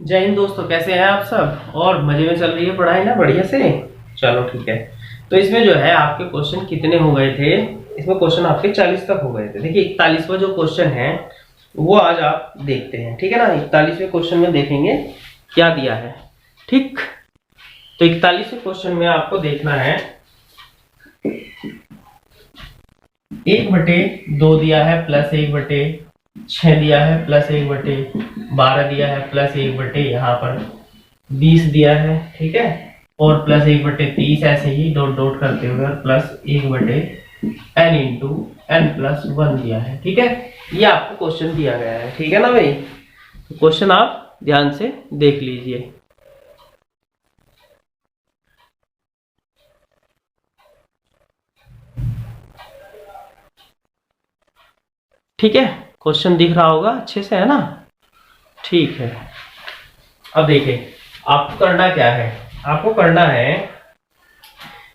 जय हिंद दोस्तों, कैसे हैं आप सब। और मजे में चल रही है पढ़ाई ना, बढ़िया से। चलो ठीक है। तो इसमें जो है आपके क्वेश्चन कितने हो गए थे। इसमें क्वेश्चन आपके 40 तक हो गए थे। देखिए 41वां जो क्वेश्चन है वो आज आप देखते हैं, ठीक है ना। 41वें क्वेश्चन में देखेंगे क्या दिया है। ठीक, तो 41वें क्वेश्चन में आपको देखना है 1/2 दिया है प्लस 1/6 दिया है प्लस 1/12 दिया है प्लस 1/, यहाँ पर 20 दिया है, ठीक है। और प्लस 1/30 ऐसे ही डॉट डॉट करते हुए और plus 1/n into n plus 1 दिया है, ठीक है। ये आपको क्वेश्चन दिया गया है, ठीक है ना भाई। तो क्वेश्चन आप ध्यान से देख लीजिए। ठीक है, क्वेश्चन दिख रहा होगा अच्छे से, है ना। ठीक है, अब देखिए आपको करना क्या है। आपको करना है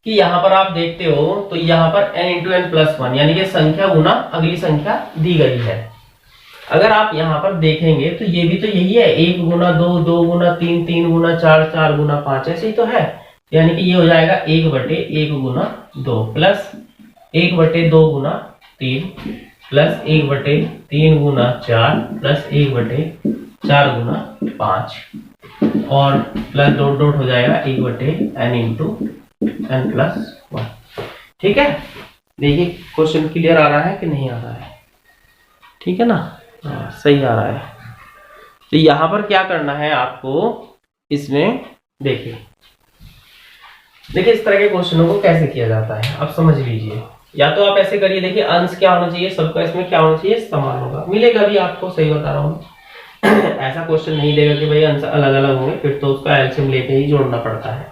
कि यहाँ पर आप देखते हो तो यहाँ पर n इंटू एन प्लस 1 यानी कि संख्या गुना अगली संख्या दी गई है। अगर आप यहाँ पर देखेंगे तो ये भी तो यही है, 1 गुना 2, 2 गुना 3, 3 गुना 4, 4 गुना 5, ऐसे ही तो है। यानी कि ये हो जाएगा 1/1 गुना 2 प्लस 1/2 गुना 3 प्लस 1/3 गुना 4 प्लस 1/4 गुना 5 और प्लस डॉट डॉट हो जाएगा 1/n इंटू n प्लस 1। ठीक है, देखिए क्वेश्चन क्लियर आ रहा है कि नहीं आ रहा है। ठीक है ना, सही आ रहा है। तो यहां पर क्या करना है आपको, इसमें देखिए इस तरह के क्वेश्चनों को कैसे किया जाता है आप समझ लीजिए। या तो आप ऐसे करिए, देखिए अंश क्या होना चाहिए सबका, इसमें क्या होना चाहिए, समान होगा, मिलेगा भी आपको, सही बता रहा हूँ। ऐसा क्वेश्चन नहीं देगा कि भाई अंश अलग अलग होंगे, फिर तो उसका एलसीएम लेके ही जोड़ना पड़ता है।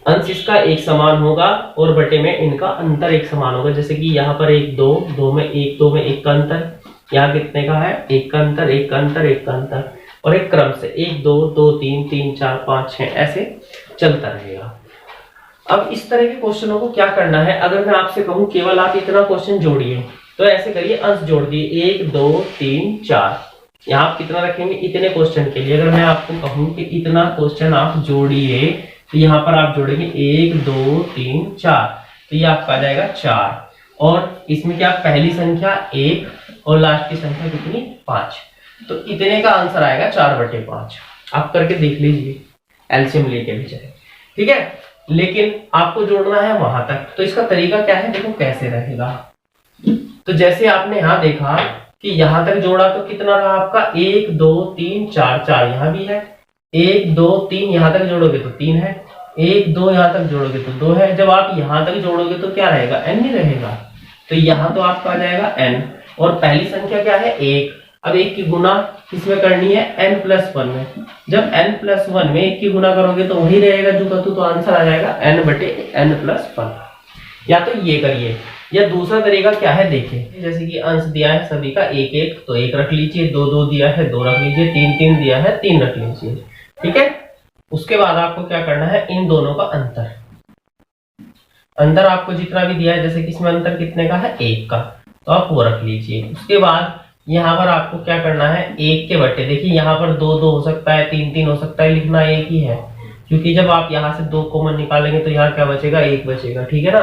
अंश इसका एक समान होगा और बटे में इनका अंतर एक समान होगा। जैसे कि यहाँ पर 1 2, 2 में 1, 2 में 1 का अंतर, यहाँ कितने का है, 1 का अंतर, 1 का अंतर, 1 का अंतर, और एक क्रम से 1 2 2 3 3 4 5 6 ऐसे चलता रहेगा। अब इस तरह के क्वेश्चनों को क्या करना है, अगर मैं आपसे कहूं केवल आप इतना क्वेश्चन जोड़िए, तो ऐसे करिए, अंश जोड़ दिए 1 2 3 4। यहाँ आप कितना रखेंगे, इतने क्वेश्चन के लिए अगर मैं आपको कहूं कि इतना क्वेश्चन आप जोड़िए, तो यहाँ पर आप जोड़ेंगे 1 2 3 4, तो ये आपका आ जाएगा 4। और इसमें क्या, पहली संख्या 1 और लास्ट की संख्या कितनी, 5, तो इतने का आंसर आएगा 4/5। आप करके देख लीजिए, एलसीएम लेके भी जाए, ठीक है। लेकिन आपको जोड़ना है वहां तक, तो इसका तरीका क्या है, देखो कैसे रहेगा। तो जैसे आपने यहाँ देखा कि यहां तक जोड़ा तो कितना रहा आपका, 1 2 3 4, 4 यहाँ भी है, 1 2 3 यहां तक जोड़ोगे तो 3 है, 1 2 यहां तक जोड़ोगे तो 2 है। जब आप यहां तक जोड़ोगे तो क्या रहेगा, n ही रहेगा। तो यहाँ तो आपका आ जाएगा n, और पहली संख्या क्या है, 1। अब 1 की गुना किसमें करनी है, n प्लस 1 में। जब n प्लस 1 में 1 की गुना करोगे तो वही रहेगा जो का तो आंसर आ जाएगा n/n प्लस 1। या तो ये करिए, या दूसरा तरीका क्या है, देखिए जैसे कि अंश दिया है सभी का 1 1, तो 1 रख लीजिए, 2 2 दिया है 2 रख लीजिए, 3 3 दिया है 3 रख लीजिए, ठीक है। उसके बाद आपको क्या करना है, इन दोनों का अंतर, अंतर आपको जितना भी दिया है, जैसे कि इसमें अंतर कितने का है, 1 का, तो आप वो रख लीजिए। उसके बाद यहाँ पर आपको क्या करना है, 1 के बटे, देखिए यहाँ पर 2 2 हो सकता है, 3 3 हो सकता है, लिखना एक ही है, क्योंकि जब आप यहाँ से 2 कॉमन निकालेंगे तो यहाँ क्या बचेगा, 1 बचेगा, ठीक है ना।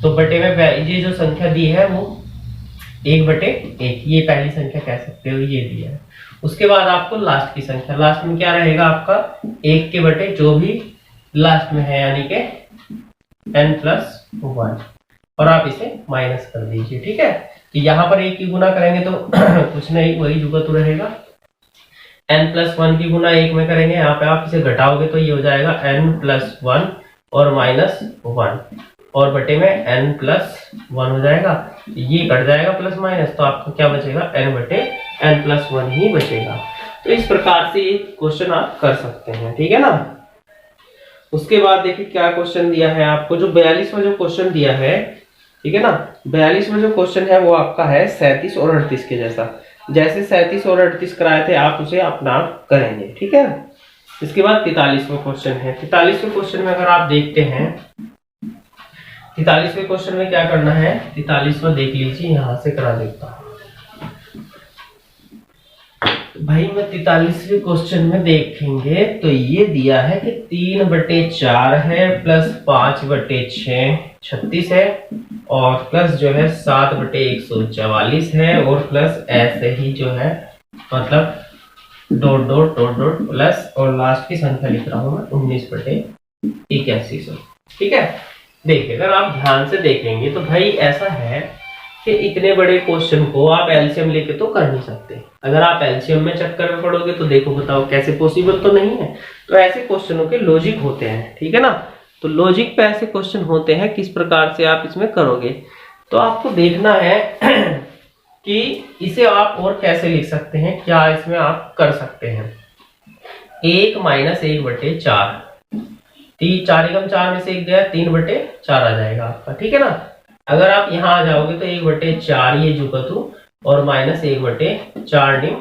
तो बटे में ये जो संख्या दी है वो 1/1, ये पहली संख्या कह सकते हो, ये दिया है। उसके बाद आपको लास्ट की संख्या, लास्ट में क्या रहेगा आपका, 1 के बटे जो भी लास्ट में है, यानी कि n प्लस 1, और आप इसे माइनस कर दीजिए, ठीक है। तो यहाँ पर 1 की गुना करेंगे तो कुछ नहीं, वही जुगा तो रहेगा। n प्लस 1 की गुना 1 में करेंगे, यहाँ पे आप इसे घटाओगे तो ये हो जाएगा n प्लस 1 और माइनस 1, और बटे में n प्लस 1 हो जाएगा, ये कट जाएगा प्लस माइनस, तो आपको क्या बचेगा, n/n प्लस 1 ही बचेगा। तो इस प्रकार से ये क्वेश्चन आप कर सकते हैं, ठीक है ना। उसके बाद देखिए क्या क्वेश्चन दिया है आपको, जो 42वां जो क्वेश्चन दिया है, ठीक है ना। 42वां जो क्वेश्चन है वो आपका है 37 और 38 के जैसा, जैसे 37 और 38 कराए थे आप उसे अपना करेंगे, ठीक है। इसके बाद 43वां क्वेश्चन है। 43वें क्वेश्चन में अगर आप देखते हैं, 43वें क्वेश्चन में क्या करना है, 43वां देख लीजिए, यहां से करा देता हूं। भाई मैं 43वें क्वेश्चन में देखेंगे तो ये दिया है कि 3/4 है प्लस 5/6 36 है और प्लस जो है 7/144 है और प्लस ऐसे ही जो है मतलब dot dot dot dot plus और लास्ट की संख्या लिख रहा हूं मैं 19/8100। ठीक है, देखिए अगर आप ध्यान से देखेंगे तो भाई ऐसा है कि इतने बड़े क्वेश्चन को आप एलसीएम लेके तो कर नहीं सकते। अगर आप एलसीएम में चक्कर में पड़ोगे तो देखो बताओ कैसे, पॉसिबल तो नहीं है। तो ऐसे क्वेश्चनों के लॉजिक होते हैं, ठीक है ना। तो लॉजिक पे ऐसे क्वेश्चन होते हैं, किस प्रकार से आप इसमें करोगे। तो आपको देखना है कि इसे आप और कैसे लिख सकते हैं, क्या इसमें आप कर सकते हैं। 1 - 1/4 4 एकम 4 में से 1 गया, 3/4 आ जाएगा आपका, ठीक है ना। अगर आप यहाँ आ जाओगे तो 1/4 ये जुकतु और माइनस 1/4 निम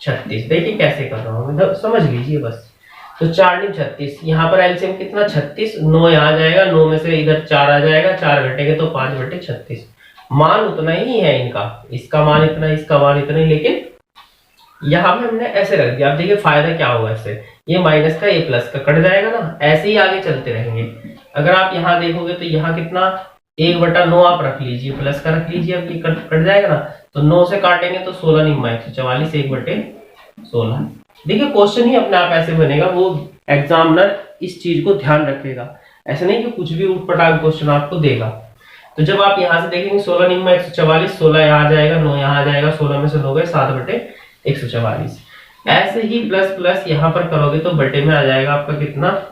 36। देखिए कैसे कर रहा हूँ, मतलब समझ लीजिए बस। तो 4 निम 36, यहाँ पर एलसीएम कितना 36, 9 यहाँ आ जाएगा, 9 में से इधर 4 आ जाएगा, 4 घटेगा तो 5/36। मान उतना ही है इनका, इसका मान इतना, इसका मान इतना ही, लेकिन यहाँ पे हमने ऐसे रख दिया। आप देखिए फायदा क्या होगा इससे, ये माइनस का ये प्लस का कट जाएगा ना, ऐसे ही आगे चलते रहेंगे। अगर आप यहाँ देखोगे तो यहाँ कितना 1/9 आप रख लीजिए, प्लस का रख लीजिए, अब ये कट जाएगा ना, तो 9 से काटेंगे तो 16 निम्मा 144, 1/16। देखिए क्वेश्चन ही अपने आप ऐसे बनेगा, वो एग्जामिनर इस चीज को ध्यान रखेगा। ऐसा नहीं कि कुछ भी उठपटांग क्वेश्चन आपको देगा। तो जब आप यहाँ से देखेंगे 16 निम्मा 144, 16 यहाँ आ जाएगा, 9 यहाँ आ जाएगा, 16 में से 9 गए, 7/144। ऐसे ही प्लस प्लस यहाँ पर करोगे तो बटे में आ जाएगा आपका कितना,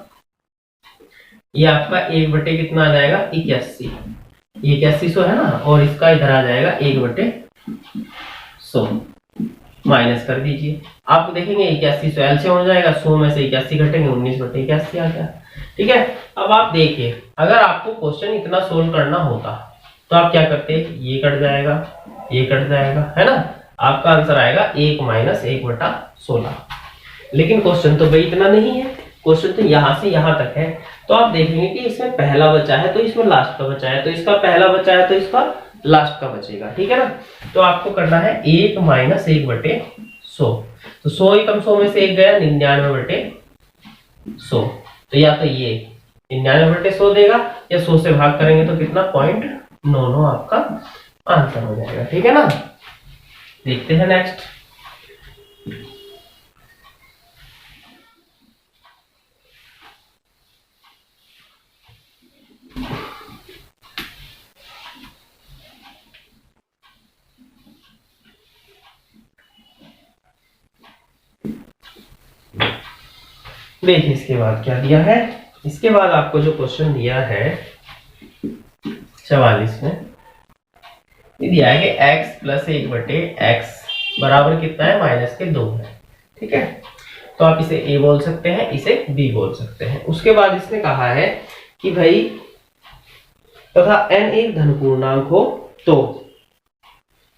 ये आपका 1 कितना आ जाएगा 81, ये 8100 है ना, और इसका इधर आ जाएगा 1/100 माइनस कर दीजिए। आप देखेंगे 8100 एलसीएम हो जाएगा, 100 में से 81 घटेंगे, 19/81 आ गया। ठीक है, अब आप देखिए अगर आपको क्वेश्चन इतना सोल्व करना होता तो आप क्या करते, ये कट जाएगा, ये कट जाएगा, है ना, आपका आंसर आएगा 1 - 1/16। लेकिन क्वेश्चन तो भाई इतना नहीं है, क्वेश्चन तो यहाँ से यहाँ तक है। तो आप देखेंगे कि इसमें पहला बचा है तो इसमें लास्ट का बचा है, तो इसका पहला बचा है तो इसका लास्ट का बचेगा, ठीक है ना। तो आपको करना है 1 - 1/100। तो 100 एकम 100 में से 1 गया, 99/100। तो या तो ये 99/100 देगा, या 100 से भाग करेंगे तो कितना 0.99 आपका आंसर हो जाएगा, ठीक है ना। देखते हैं नेक्स्ट। देखिए इसके बाद क्या दिया है, इसके बाद आपको जो क्वेश्चन दिया है 44 में ये दिया है कि x + 1/x बराबर कितना है, -2 है, ठीक है। तो आप इसे a बोल सकते हैं, इसे b बोल सकते हैं। उसके बाद इसने कहा है कि भाई तथा n एक धन पूर्णांक हो तो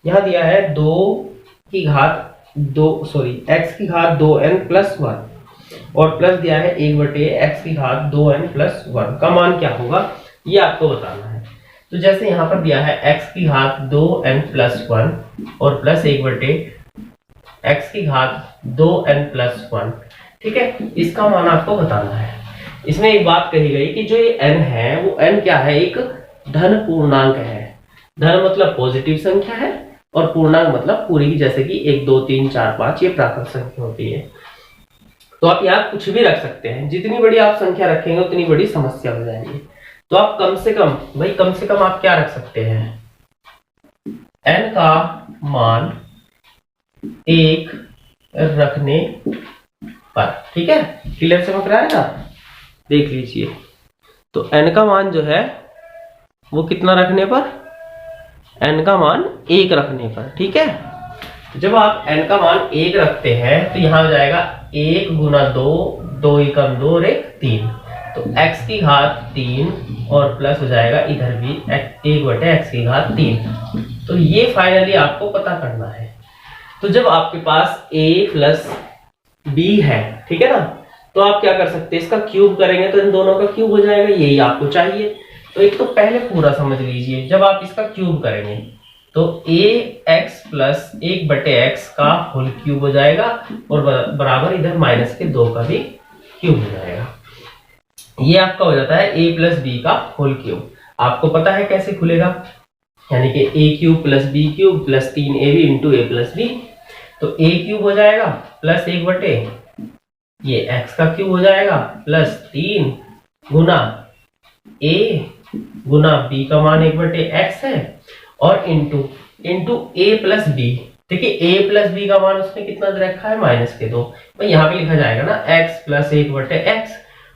यहां दिया है x की घात 2n + 1 और प्लस दिया है 1/x की घात 2n + 1 का मान क्या होगा ये आपको बताना है। तो जैसे यहाँ पर दिया है x की घात 2n + 1 और प्लस 1/x की घात 2n + 1, ठीक है, इसका मान आपको बताना है। इसमें एक बात कही गई कि जो ये n है वो n क्या है, एक धन पूर्णांक है। धन मतलब पॉजिटिव संख्या है और पूर्णांक मतलब पूरी, जैसे कि 1 2 3 4 5 ये प्राकृत संख्या होती है। तो आप यहाँ कुछ भी रख सकते हैं, जितनी बड़ी आप संख्या रखेंगे उतनी बड़ी समस्या हो जाएगी। तो आप कम से कम आप क्या रख सकते हैं, n का मान 1 रखने पर, ठीक है। क्लियर समझ रहा है ना, देख लीजिए। तो n का मान जो है वो कितना रखने पर, n का मान 1 रखने पर, ठीक है। जब आप n का मान 1 रखते हैं तो यहां हो जाएगा 1 × 2, 2 एकम 2 और 1 3, तो x की घात 3 और प्लस हो जाएगा इधर भी 1/x की घात 3। तो ये फाइनली आपको पता करना है। तो जब आपके पास a + b है, ठीक है ना, तो आप क्या कर सकते हैं, इसका क्यूब करेंगे तो इन दोनों का क्यूब हो जाएगा, यही आपको चाहिए। तो एक तो पहले पूरा समझ लीजिए, जब आप इसका क्यूब करेंगे तो ए एक्स प्लस 1/x का होल क्यूब हो जाएगा और बराबर इधर माइनस के 2 का भी क्यूब हो जाएगा। ये आपका हो जाता है a प्लस बी का होल क्यूब। आपको पता है कैसे खुलेगा, यानी कि a cube plus B cube plus 3ab into A plus B. तो a क्यूब हो जाएगा प्लस 1/, ये x का क्यूब हो जाएगा plus 3 Guna a Guna b का मान 1/x है और इंटू a प्लस बी। देखिए a प्लस बी का मान उसने कितना दे रखा है, माइनस के 2। तो यहाँ पे लिखा जाएगा ना x प्लस 1/x,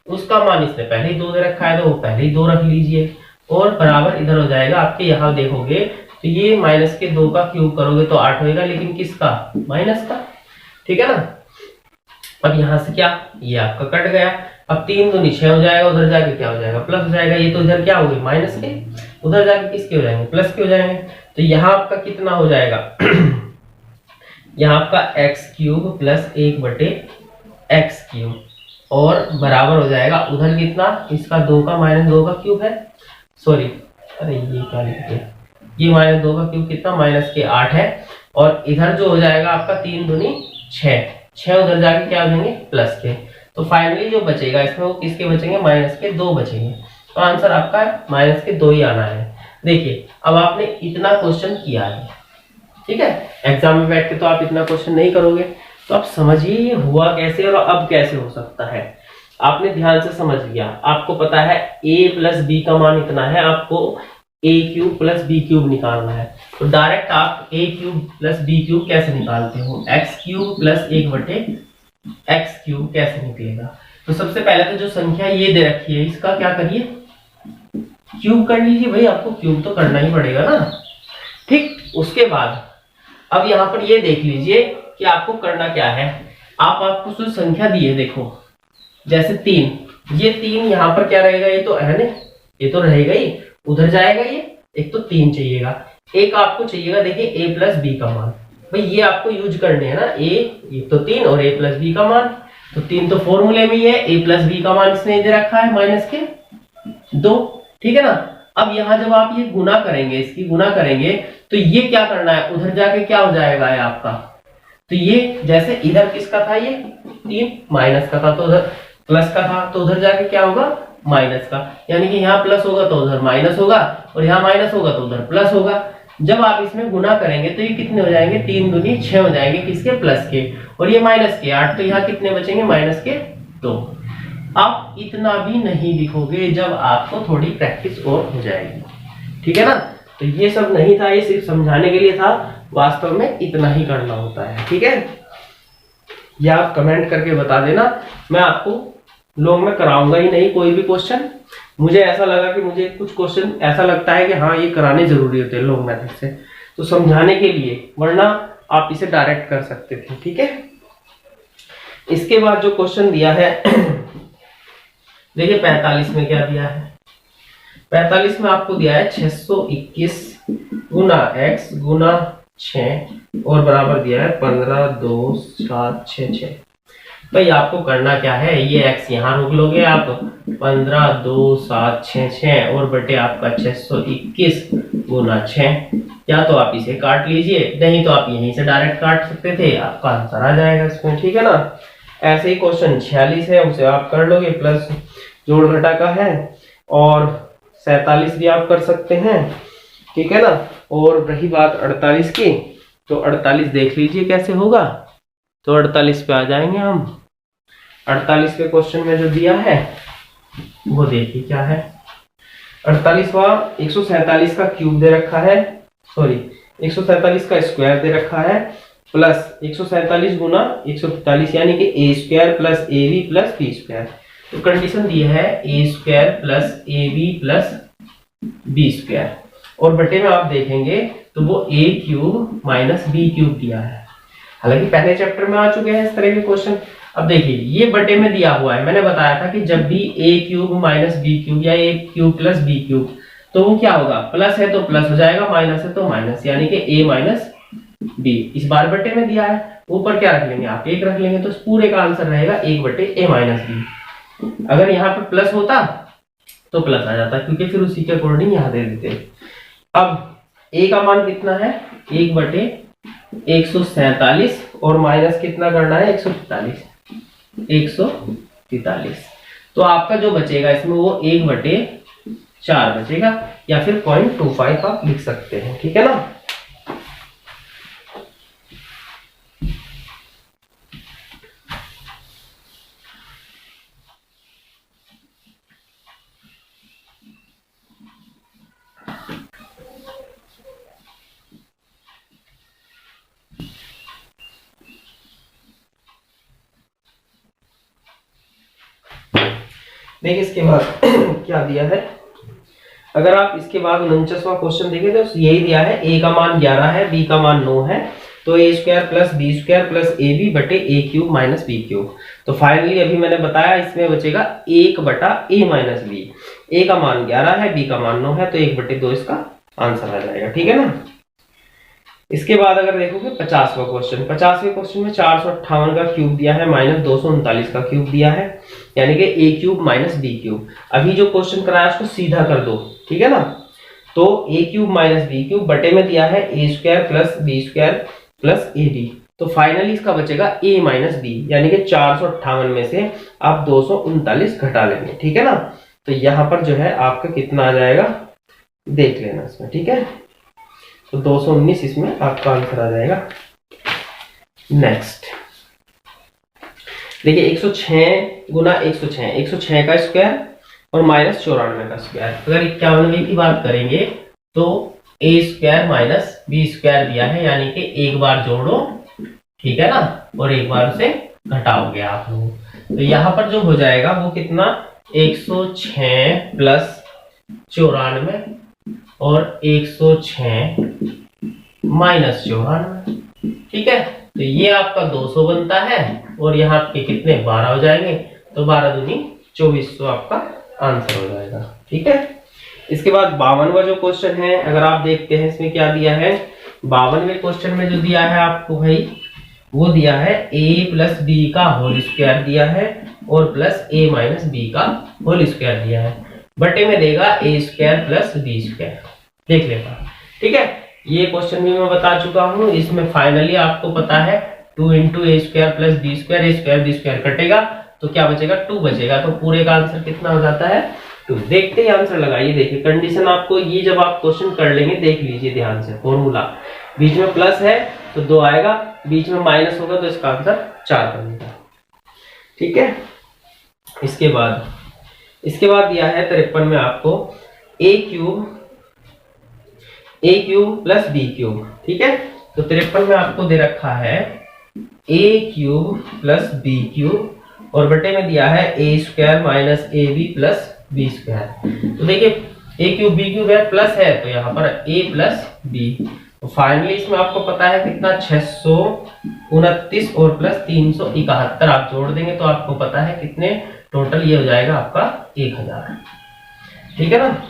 उसका मान इसने पहले ही 2 दे रखा है तो वो पहले ही 2 रख लीजिए और बराबर इधर हो जाएगा आपके। यहाँ देखोगे तो ये माइनस के 2 का क्यूब करोगे तो 8 होएगा, लेकिन किसका, माइनस का। ठीक है ना। अब यहाँ से क्या, ये आपका कट गया। अब 3 दूनी 6 हो जाएगा, उधर जाके क्या हो जाएगा, प्लस हो जाएगा। ये तो इधर क्या हो गई, माइनस के, उधर जाके किसके हो जाएंगे, प्लस के हो जाएंगे। तो यहाँ आपका कितना हो जाएगा यहाँ आपका x cube plus 1/x cube और बराबर हो जाएगा उधर कितना, इसका 2 का माइनस 2 का क्यूब है, सॉरी अरे ये क्या लिख दिया, ये माइनस 2 का क्यूब कितना, माइनस के 8 है। और इधर जो हो जाएगा आपका 3 दूनी 6 उधर जाके क्या हो जाएंगे, प्लस के। तो फाइनली जो बचेगा इसमें वो किसके बचेंगे, माइनस के 2 बचेंगे। तो आंसर आपका माइनस के 2 ही आना है। देखिए अब आपने इतना क्वेश्चन किया है, ठीक है, एग्जाम में बैठ के तो आप इतना क्वेश्चन नहीं करोगे। तो आप समझिए ये हुआ कैसे और अब कैसे हो सकता है। आपने ध्यान से समझ लिया, आपको पता है a प्लस बी का मान इतना है, आपको a cube plus B cube निकालना है। तो डायरेक्ट आप a cube plus B cube कैसे निकालते हो, x cube plus 1/x cube कैसे निकलेगा। तो सबसे पहले तो जो संख्या ये दे रखी है इसका क्या करिए, क्यूब कर लीजिए भाई, आपको क्यूब तो करना ही पड़ेगा ना। ठीक, उसके बाद अब यहाँ पर ये देख लीजिए कि आपको करना क्या है। आपको जो संख्या दी है देखो, जैसे 3, ये 3 यहाँ पर क्या रहेगा, ये तो है ना, ये तो रहेगा ही, उधर जाएगा ये, एक तो 3 चाहिएगा, एक आपको चाहिएगा देखिए a प्लस बी का मान। भाई ये आपको यूज करने हैं ना, ये तो 3 और a प्लस बी का मान। तो 3 तो फॉर्मूले में ही है, a प्लस बी का मान इसने दे रखा है माइनस के 2। ठीक है ना। अब यहाँ जब आप ये गुना करेंगे, इसकी गुना करेंगे तो ये क्या करना है, उधर जाके क्या हो जाएगा है आपका। तो ये जैसे इधर किसका था, ये 3 माइनस का था तो उधर प्लस का था, तो उधर जाके क्या होगा, माइनस का। यानी कि यहाँ प्लस होगा तो उधर माइनस होगा और यहाँ माइनस होगा तो उधर प्लस होगा। जब आप इसमें गुना करेंगे तो ये कितने हो जाएंगे, 3 दूनी 6 हो जाएंगे, किसके, प्लस के, और ये माइनस के 8, तो यहाँ कितने बचेंगे, माइनस के 2। आप इतना भी नहीं लिखोगे जब आपको थोड़ी प्रैक्टिस और हो जाएगी। ठीक है ना। तो ये सब नहीं था, ये सिर्फ समझाने के लिए था, वास्तव में इतना ही करना होता है। ठीक है, ये आप कमेंट करके बता देना, मैं आपको लॉन्ग में कराऊंगा ही नहीं कोई भी क्वेश्चन। मुझे ऐसा लगा कि मुझे कुछ क्वेश्चन ऐसा लगता है कि हाँ ये कराने जरूरी होते हैं लॉन्ग मेथड से, तो समझाने के लिए, वरना आप इसे डायरेक्ट कर सकते थे। ठीक है, इसके बाद जो क्वेश्चन दिया है देखिए 45 में क्या दिया है, 45 में आपको दिया है 621 गुना x गुना 6 और बराबर दिया है 15 2 7 6 6। भाई आपको करना क्या है, ये x यहाँ रोक लोगे आप, 15 2 7 6 6 और बटे आपका 621 गुना 6, या तो आप इसे काट लीजिए, नहीं तो आप यहीं से डायरेक्ट काट सकते थे, आपका आंसर आ जाएगा इसमें। ठीक है ना। ऐसे ही क्वेश्चन 46 है, उसे आप कर लोगे, प्लस जोड़ घटा का है, और 47 भी आप कर सकते हैं। ठीक है ना। और रही बात 48 की, तो 48 देख लीजिए कैसे होगा। तो 48 पे आ जाएंगे हम। 48 के क्वेश्चन में जो दिया है वो देखिए क्या है। 48वां 147 का क्यूब दे रखा है, सॉरी 147 का स्क्वायर दे रखा है, प्लस 147 गुना 145 यानी कि A square plus A B plus B square. तो कंडीशन दी है A square plus A B plus B square, और बटे में आप देखेंगे तो वो A cube minus B cube दिया है। हालांकि पहले चैप्टर में आ चुके हैं इस तरह के क्वेश्चन। अब देखिए ये बटे में दिया हुआ है, मैंने बताया था कि जब भी ए क्यूब माइनस बी क्यूब या ए क्यूब प्लस बी क्यूब, तो वो क्या होगा, प्लस है तो प्लस हो जाएगा, माइनस है तो माइनस, यानी कि ए माइनस बी। इस बार बटे में दिया है, ऊपर क्या रख लेंगे आप, 1 रख लेंगे, तो इस पूरे का आंसर रहेगा 1 बटे ए माइनस बी। अगर यहाँ पे प्लस होता तो प्लस आ जाता, क्योंकि फिर उसी के अकॉर्डिंग यहाँ दे देते। अब ए का मान कितना है 1/147 और माइनस कितना करना है 143। तो आपका जो बचेगा इसमें वो 1/4 बचेगा, या फिर 0.25 आप लिख सकते हैं, ठीक है ना। देखिए इसके बाद क्या दिया है, अगर आप इसके बाद 49वां क्वेश्चन देखें तो यही दिया है, ए का मान 11 है, बी का मान 9 है, तो A square plus B square plus A B बटे A cube minus B cube. तो फाइनली अभी मैंने बताया इसमें बचेगा 1/a माइनस बी। ए का मान 11 है, बी का मान 9 है, तो 1/2 इसका आंसर आ जाएगा, ठीक है ना। इसके बाद अगर देखोगे 50वां क्वेश्चन, 50वें क्वेश्चन में 458 का क्यूब दिया है माइनस 239 का क्यूब दिया है, यानी कि ए क्यूब माइनस बी क्यूब। अभी जो क्वेश्चन कराया उसको सीधा कर दो, ठीक है ना। तो A cube minus B cube बटे में दिया है A square plus B square plus A B. तो फाइनली इसका बचेगा ए माइनस बी, यानी कि 458 में से आप 239 घटा लेंगे, ठीक है ना। तो यहां पर जो है आपका कितना आ जाएगा देख लेना इसमें, ठीक है। तो 219 इसमें आपका आंसर आ जाएगा। नेक्स्ट देखिए 106 गुना 106, 106 का स्क्वायर और माइनस 94 का स्क्वायर। अगर 91 की बात करेंगे तो A square minus B square दिया है, यानी कि एक बार जोड़ो, ठीक है ना, और एक बार उसे घटाओगे आप लोग। तो यहाँ पर जो हो जाएगा वो कितना 106 प्लस 94 और 106 माइनस 94, ठीक है। तो ये आपका 200 बनता है और यहाँ पे कितने 12 हो जाएंगे, तो 12 दूनी 2400 आपका आंसर हो जाएगा, ठीक है। इसके बाद 52वां जो क्वेश्चन है, अगर आप देखते हैं इसमें क्या दिया है, 52वें क्वेश्चन में जो दिया है आपको भाई वो दिया है a प्लस बी का होल स्क्वायर दिया है और प्लस a माइनस बी का होल स्क्वायर दिया है, बटे में देगा a square plus B square, देख लेगा, ठीक है। ये क्वेश्चन भी मैं बता चुका हूं, इसमें फाइनली आपको पता है 2 × a square plus B square, a square B square कटेगा तो क्या बचेगा 2 बचेगा, तो पूरे का आंसर कितना हो जाता है 2। देखते ही आंसर लगाइए। देखिए कंडीशन आपको ये जब आप क्वेश्चन कर लेंगे देख लीजिए ध्यान से, फॉर्मूला बीच में प्लस है तो 2 आएगा, बीच में माइनस होगा तो इसका आंसर 4 बनेगा, ठीक है। इसके बाद दिया है 53 में आपको a cube plus B cube, ठीक है। तो 53 में आपको दे रखा है a cube plus B cube और बटे में दिया है a square minus A B plus B square. तो देखिए a क्यूब बी क्यूब है प्लस है तो यहाँ पर a प्लस बी। तो फाइनली इसमें आपको पता है कितना 629 और प्लस 371 आप जोड़ देंगे तो आपको पता है कितने टोटल ये हो जाएगा आपका 1000, ठीक है ना।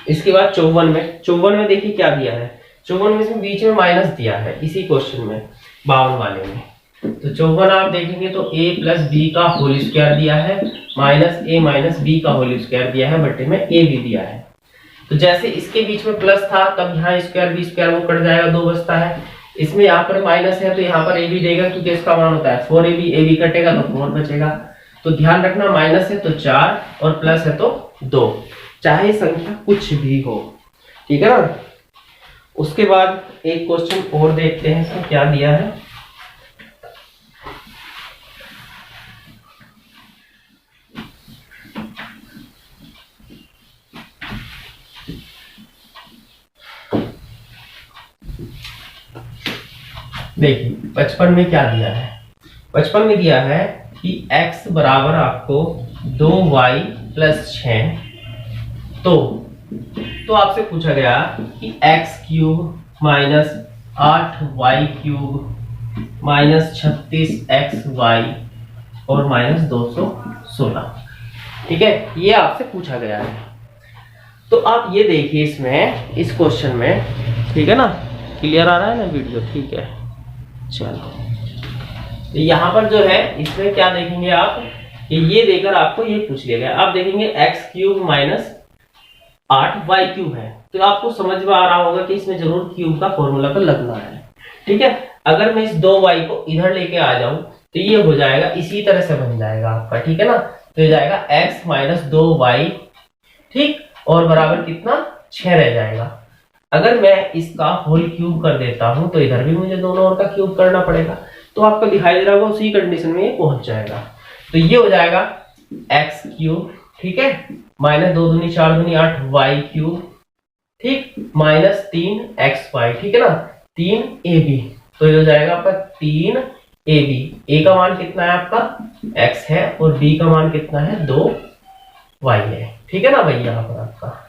इसके बाद 54 में देखिए क्या दिया है, 54 में इसमें बीच में माइनस दिया है इसी क्वेश्चन में 52 वाले में। तो 54 आप देखेंगे तो a प्लस बी का होल स्क्वायर दिया है माइनस a माइनस बी का होल स्क्वायर दिया है, बटे में a भी दिया है। तो जैसे इसके बीच में प्लस था तब यहाँ स्क्वायर बी स्क्वायर वो कट जाएगा, 2 बचता है। इसमें यहाँ पर माइनस है तो यहाँ पर a भी देगा क्योंकि इसका मान होता है 4ab, a भी कटेगा तो 4 बचेगा। तो ध्यान रखना माइनस है तो 4 और प्लस है तो 2, चाहे संख्या कुछ भी हो, ठीक है ना। उसके बाद एक क्वेश्चन और देखते हैं इसमें क्या दिया है। देखिए 55 में क्या दिया है, 55 में दिया है कि x बराबर आपको 2y प्लस 6, तो आपसे पूछा गया कि x cube minus 8y cube minus 36xy और माइनस 216, ठीक है, ये आपसे पूछा गया है। तो आप ये देखिए इसमें इस क्वेश्चन में, ठीक है ना, क्लियर आ रहा है ना वीडियो, ठीक है। चलो तो यहाँ पर जो है इसमें क्या देखेंगे आप कि ये देकर आपको ये पूछ लिया गया। आप देखेंगे x cube minus 8y cube है तो आपको समझ में आ रहा होगा कि इसमें जरूर क्यूब का फॉर्मूला पर लगना है। ठीक है, अगर मैं इस 2y को इधर लेके आ जाऊं तो ये हो जाएगा, इसी तरह से बन जाएगा आपका। ठीक है ना, तो ये जाएगा x माइनस 2y, ठीक, और बराबर कितना 6 रह जाएगा। अगर मैं इसका होल क्यूब कर देता हूं तो इधर भी मुझे दोनों ओर का क्यूब करना पड़ेगा, तो आपको दिखाई दे रहा होगा उसी कंडीशन में ये पहुंच जाएगा। तो ये हो जाएगा एक्स क्यूब, ठीक है, माइनस 2 दूनी 4 दूनी 8 वाई क्यूब, ठीक, माइनस 3 एक्स वाई, ठीक है ना, 3 ए बी। तो ये हो जाएगा आपका 3 ए बी। ए का मान कितना है आपका x है और b का मान कितना है 2 y है। ठीक है ना भैया, यहाँ पर आपका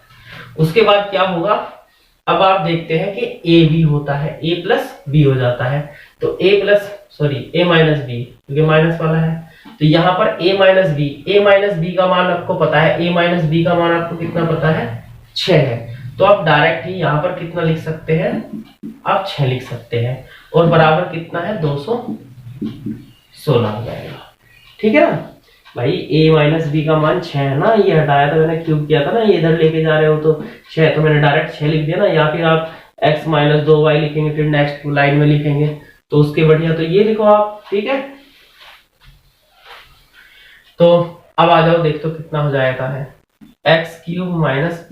उसके बाद क्या होगा, अब आप देखते हैं कि ए बी होता है, ए प्लस बी हो जाता है, तो ए माइनस बी, क्योंकि माइनस वाला है, तो यहाँ पर ए माइनस बी का मान आपको पता है, ए माइनस बी का मान आपको कितना पता है 6 है, तो आप डायरेक्ट ही यहाँ पर कितना लिख सकते हैं, आप 6 लिख सकते हैं, और बराबर कितना है 216 हो जाएगा। ठीक है ना भाई, a माइनस बी का मान 6 है ना, ये हटाया था मैंने, क्यूब किया था ना, ये इधर लेके जा रहे हो तो 6, तो मैंने डायरेक्ट 6 लिख दिया ना, या फिर आप x माइनस 2y लिखेंगे, फिर नेक्स्ट लाइन में लिखेंगे, तो उसके बढ़िया तो ये लिखो आप। ठीक है, तो अब आ जाओ, देख तो कितना हो जाएगा है, x cube minus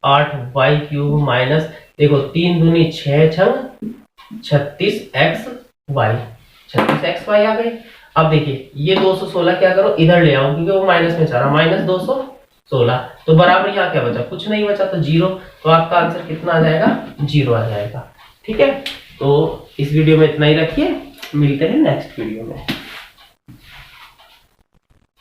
8y cube minus, देखो 3 दूनी 6 छंग 36 एक्स वाई, 36 एक्स वाई आ गए। अब देखिए ये 216 क्या करो इधर ले आओ, क्योंकि वो माइनस में जा रहा, माइनस 216, तो बराबर यहाँ क्या बचा, कुछ नहीं बचा, तो 0, तो आपका आंसर कितना आ जाएगा 0 आ जाएगा। ठीक है, तो इस वीडियो में इतना ही रखिए, मिलते हैं नेक्स्ट वीडियो में।